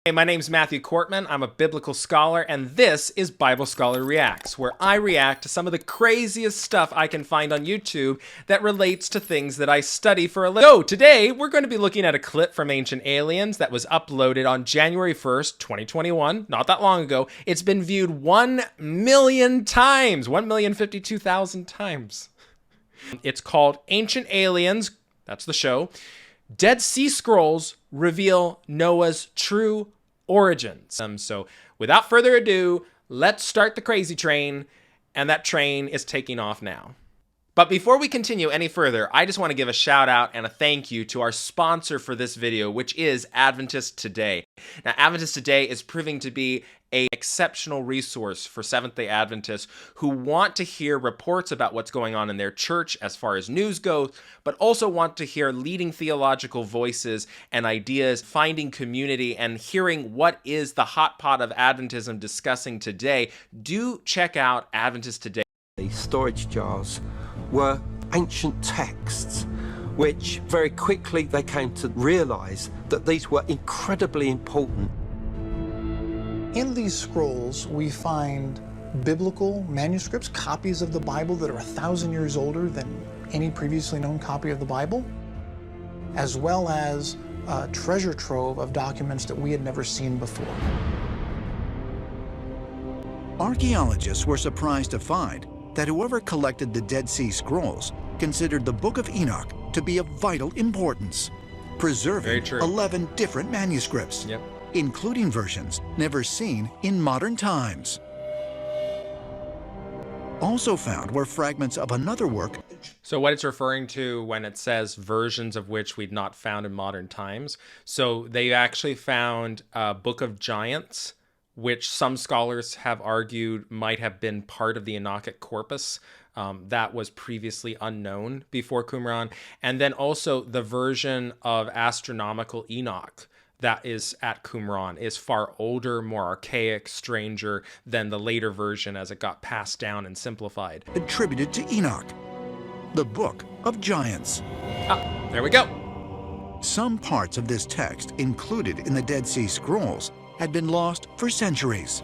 Hey, my name's Matthew Cortman. I'm a biblical scholar, and this is Bible Scholar Reacts, where I react to some of the craziest stuff I can find on YouTube that relates to things that I study for a living. So today, we're going to be looking at a clip from Ancient Aliens that was uploaded on January 1st, 2021, not that long ago. It's been viewed 1 million times, 1,052,000 times. It's called Ancient Aliens, that's the show. Dead Sea Scrolls reveal Noah's true origins. So without further ado, let's start the crazy train, and that train is taking off now. But before we continue any further, I just want to give a shout out and a thank you to our sponsor for this video, which is Adventist Today. Now, Adventist Today is proving to be an exceptional resource for Seventh-day Adventists who want to hear reports about what's going on in their church as far as news goes, but also want to hear leading theological voices and ideas, finding community, and hearing what is the hot pot of Adventism discussing today. Do check out Adventist Today. These storage jars were ancient texts, which very quickly they came to realize that these were incredibly important. In these scrolls, we find biblical manuscripts, copies of the Bible that are 1,000 years older than any previously known copy of the Bible, as well as a treasure trove of documents that we had never seen before. Archaeologists were surprised to find that whoever collected the Dead Sea Scrolls considered the Book of Enoch to be of vital importance, preserving 11 different manuscripts, including versions never seen in modern times. Also found were fragments of another work. So what it's referring to when it says versions of which we'd not found in modern times, so they actually found a Book of Giants, which some scholars have argued might have been part of the Enochic corpus that was previously unknown before Qumran. And then also the version of astronomical Enoch that is at Qumran is far older, more archaic, stranger than the later version as it got passed down and simplified. Attributed to Enoch, the Book of Giants. Ah, there we go. Some parts of this text included in the Dead Sea Scrolls had been lost for centuries.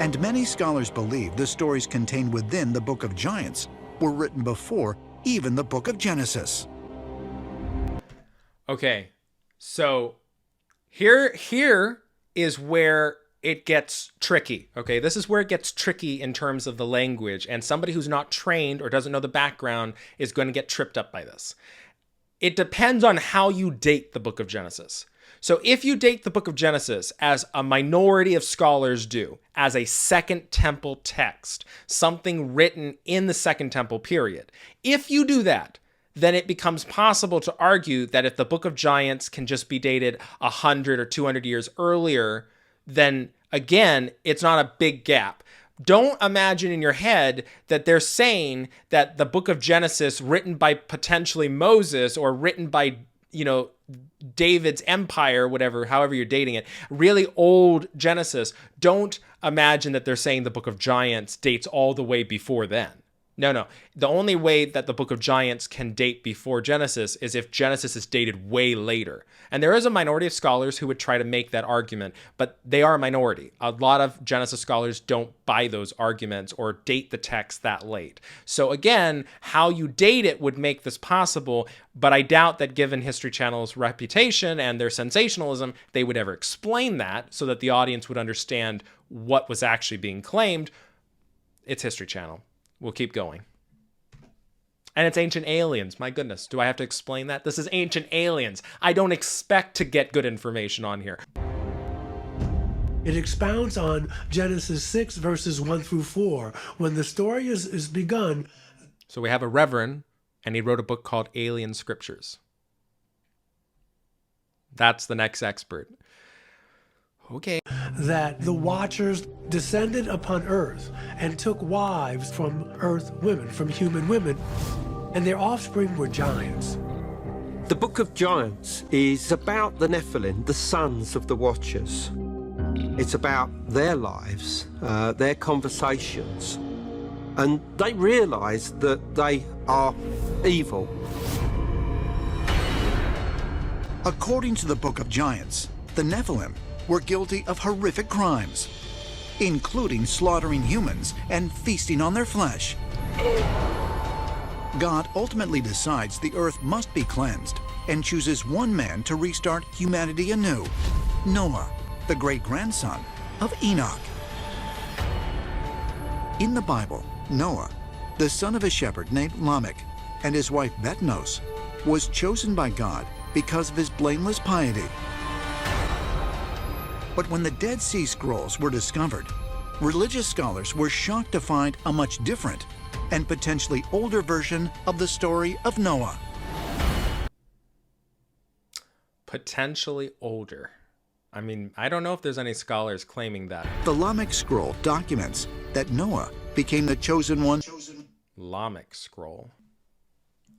And many scholars believe the stories contained within the Book of Giants were written before even the Book of Genesis. Okay, so here is where it gets tricky. Okay, this is where it gets tricky in terms of the language, and somebody who's not trained or doesn't know the background is going to get tripped up by this. It depends on how you date the Book of Genesis. So if you date the Book of Genesis, as a minority of scholars do, as a Second Temple text, something written in the Second Temple period, if you do that, then it becomes possible to argue that if the Book of Giants can just be dated 100 or 200 years earlier, then again, it's not a big gap. Don't imagine in your head that they're saying that the Book of Genesis, written by potentially Moses or written by, David's empire, whatever, however you're dating it, really old Genesis, don't imagine that they're saying the Book of Giants dates all the way before then. No. The only way that the Book of Giants can date before Genesis is if Genesis is dated way later. And there is a minority of scholars who would try to make that argument, but they are a minority. A lot of Genesis scholars don't buy those arguments or date the text that late. So again, how you date it would make this possible, but I doubt that given History Channel's reputation and their sensationalism, they would ever explain that so that the audience would understand what was actually being claimed. It's History Channel. We'll keep going. And it's Ancient Aliens. My goodness, do I have to explain that? This is Ancient Aliens. I don't expect to get good information on here. It expounds on Genesis 6, verses 1 through 4, when the story is begun. So we have a reverend, and he wrote a book called Alien Scriptures. That's the next expert. Okay. That the Watchers descended upon earth and took wives from earth women, from human women, and their offspring were giants. The Book of Giants is about the Nephilim, the sons of the Watchers. It's about their lives, their conversations, and they realize that they are evil. According to the Book of Giants, the Nephilim were guilty of horrific crimes, including slaughtering humans and feasting on their flesh. God ultimately decides the earth must be cleansed and chooses one man to restart humanity anew, Noah, the great-grandson of Enoch. In the Bible, Noah, the son of a shepherd named Lamech, and his wife Betnos, was chosen by God because of his blameless piety. But when the Dead Sea Scrolls were discovered, religious scholars were shocked to find a much different and potentially older version of the story of Noah. Potentially older. I mean, I don't know if there's any scholars claiming that. The Lamech scroll documents that Noah became the chosen one. Lamech scroll.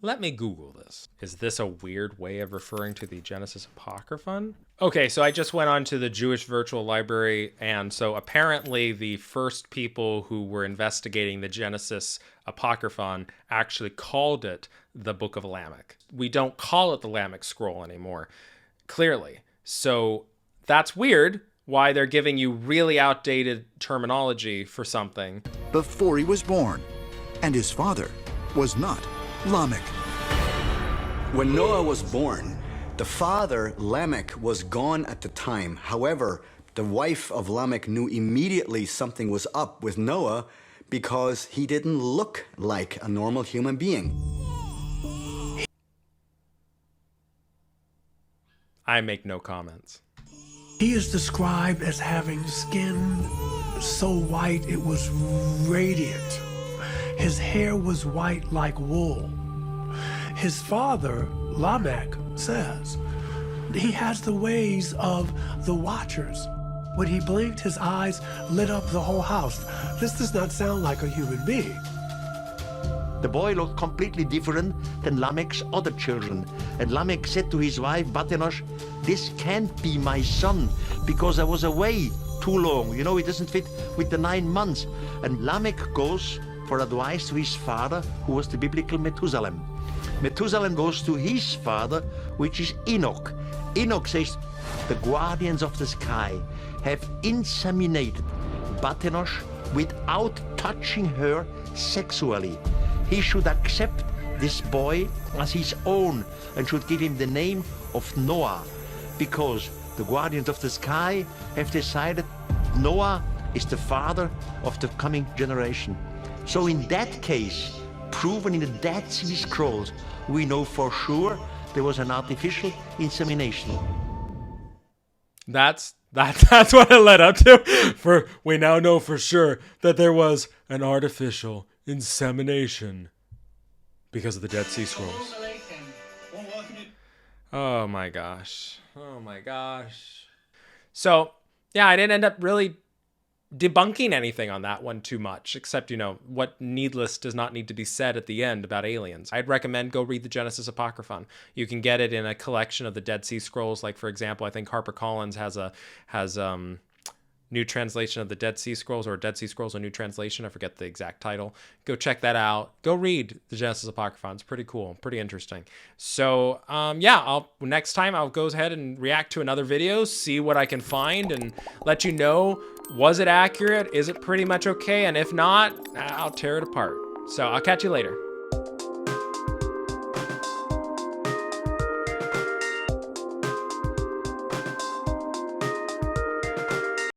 Let me Google this. Is this a weird way of referring to the Genesis Apocryphon? Okay, so I just went on to the Jewish Virtual Library, and so apparently the first people who were investigating the Genesis Apocryphon actually called it the Book of Lamech. We don't call it the Lamech scroll anymore, clearly. So that's weird, why they're giving you really outdated terminology for something. Before he was born, and his father was not Lamech. When Noah was born, the father, Lamech, was gone at the time. However, the wife of Lamech knew immediately something was up with Noah because he didn't look like a normal human being. I make no comments. He is described as having skin so white it was radiant. His hair was white like wool. His father, Lamech, says he has the ways of the watchers. When he blinked, his eyes lit up the whole house. This does not sound like a human being. The boy looked completely different than Lamech's other children. And Lamech said to his wife, Batenosh, this can't be my son because I was away too long. You know, it doesn't fit with the 9 months. And Lamech goes for advice to his father, who was the biblical Methuselah. Methuselah goes to his father, which is Enoch. Enoch says, the guardians of the sky have inseminated Batenosh without touching her sexually. He should accept this boy as his own and should give him the name of Noah, because the guardians of the sky have decided Noah is the father of the coming generation. So in that case, proven in the Dead Sea Scrolls, we know for sure there was an artificial insemination. That's what it led up to. For we now know for sure that there was an artificial insemination because of the Dead Sea Scrolls. Oh my gosh. Oh my gosh. So, yeah, I didn't end up really debunking anything on that one too much, except, you know, what needless does not need to be said at the end about aliens. I'd recommend go read the Genesis Apocryphon. You can get it in a collection of the Dead Sea Scrolls. Like, for example, I think HarperCollins has new translation of the Dead Sea Scrolls, or Dead Sea Scrolls, a new translation. I forget the exact title. Go check that out. Go read the Genesis Apocryphon. It's pretty cool, pretty interesting. So yeah, next time I'll go ahead and react to another video, see what I can find, and let you know, was it accurate? Is it pretty much okay? And if not, I'll tear it apart. So I'll catch you later.